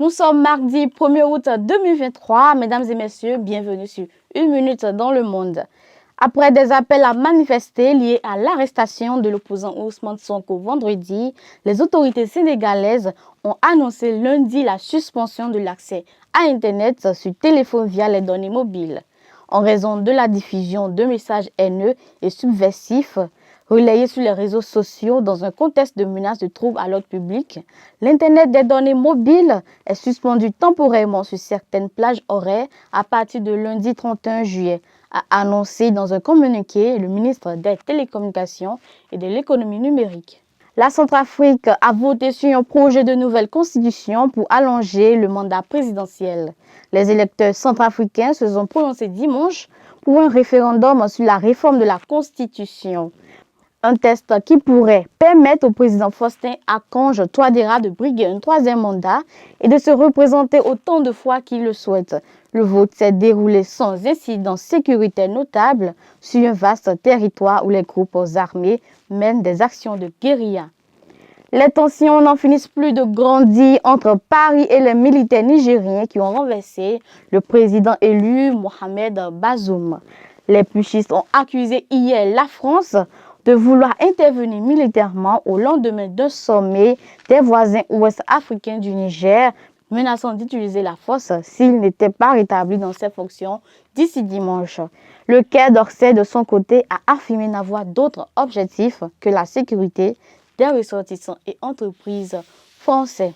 Nous sommes mardi 1er août 2023. Mesdames et messieurs, bienvenue sur Une minute dans le monde. Après des appels à manifester liés à l'arrestation de l'opposant Ousmane Sonko vendredi, les autorités sénégalaises ont annoncé lundi la suspension de l'accès à Internet sur téléphone via les données mobiles. En raison de la diffusion de messages haineux et subversifs relayés sur les réseaux sociaux dans un contexte de menace de troubles à l'ordre public, l'Internet des données mobiles est suspendu temporairement sur certaines plages horaires à partir de lundi 31 juillet, a annoncé dans un communiqué le ministre des Télécommunications et de l'économie numérique. La Centrafrique a voté sur un projet de nouvelle constitution pour allonger le mandat présidentiel. Les électeurs centrafricains se sont prononcés dimanche pour un référendum sur la réforme de la Constitution. Un test qui pourrait permettre au président Faustin Archange Touadéra de briguer un troisième mandat et de se représenter autant de fois qu'il le souhaite. Le vote s'est déroulé sans incident sécuritaire notable sur un vaste territoire où les groupes armés mènent des actions de guérilla. Les tensions n'en finissent plus de grandir entre Paris et les militaires nigériens qui ont renversé le président élu Mohamed Bazoum. Les putschistes ont accusé hier la France de vouloir intervenir militairement au lendemain d'un sommet des voisins ouest-africains du Niger, menaçant d'utiliser la force s'il n'était pas rétabli dans ses fonctions d'ici dimanche. Le Quai d'Orsay, de son côté, a affirmé n'avoir d'autre objectif que la sécurité des ressortissants et entreprises français.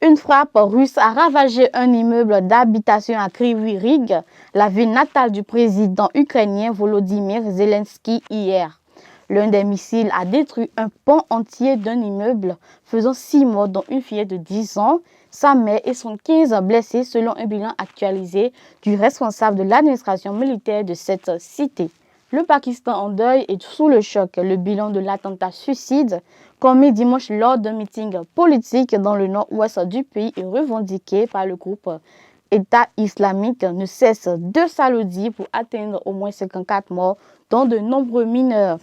Une frappe russe a ravagé un immeuble d'habitation à Kryvyi Rih, la ville natale du président ukrainien Volodymyr Zelensky hier. L'un des missiles a détruit un pont entier d'un immeuble, faisant 6 morts, dont une fillette de 10 ans, sa mère et son 15 blessés, selon un bilan actualisé du responsable de l'administration militaire de cette cité. Le Pakistan en deuil est sous le choc. Le bilan de l'attentat suicide commis dimanche lors d'un meeting politique dans le nord-ouest du pays et revendiqué par le groupe État islamique ne cesse de s'alourdir pour atteindre au moins 54 morts, dont de nombreux mineurs.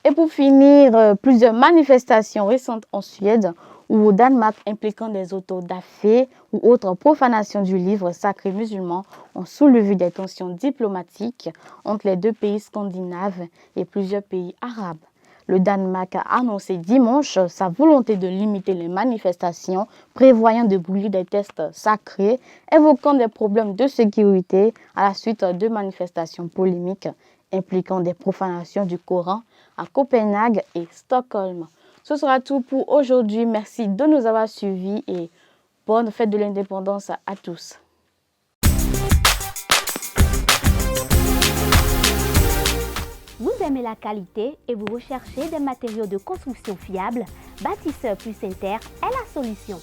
Et pour finir, plusieurs manifestations récentes en Suède ou au Danemark impliquant des autodafés ou autres profanations du livre sacré musulman ont soulevé des tensions diplomatiques entre les deux pays scandinaves et plusieurs pays arabes. Le Danemark a annoncé dimanche sa volonté de limiter les manifestations, prévoyant de brûler des textes sacrés, évoquant des problèmes de sécurité à la suite de manifestations polémiques impliquant des profanations du Coran à Copenhague et Stockholm. Ce sera tout pour aujourd'hui. Merci de nous avoir suivis et bonne fête de l'indépendance à tous. Vous aimez la qualité et vous recherchez des matériaux de construction fiables? Bâtisseur Plus Inter est la solution.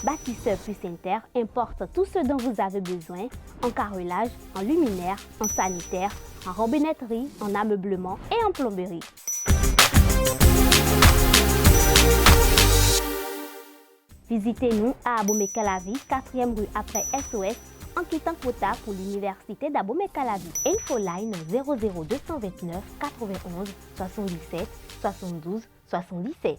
Bâtisseur Plus Inter importe tout ce dont vous avez besoin en carrelage, en luminaire, en sanitaire, en robinetterie, en ameublement et en plomberie. Visitez-nous à Abomey-Calavi, 4e rue après SOS, en quittant Kota pour l'université d'Abomey-Calavi. Infoline 00229 91 77 72 77.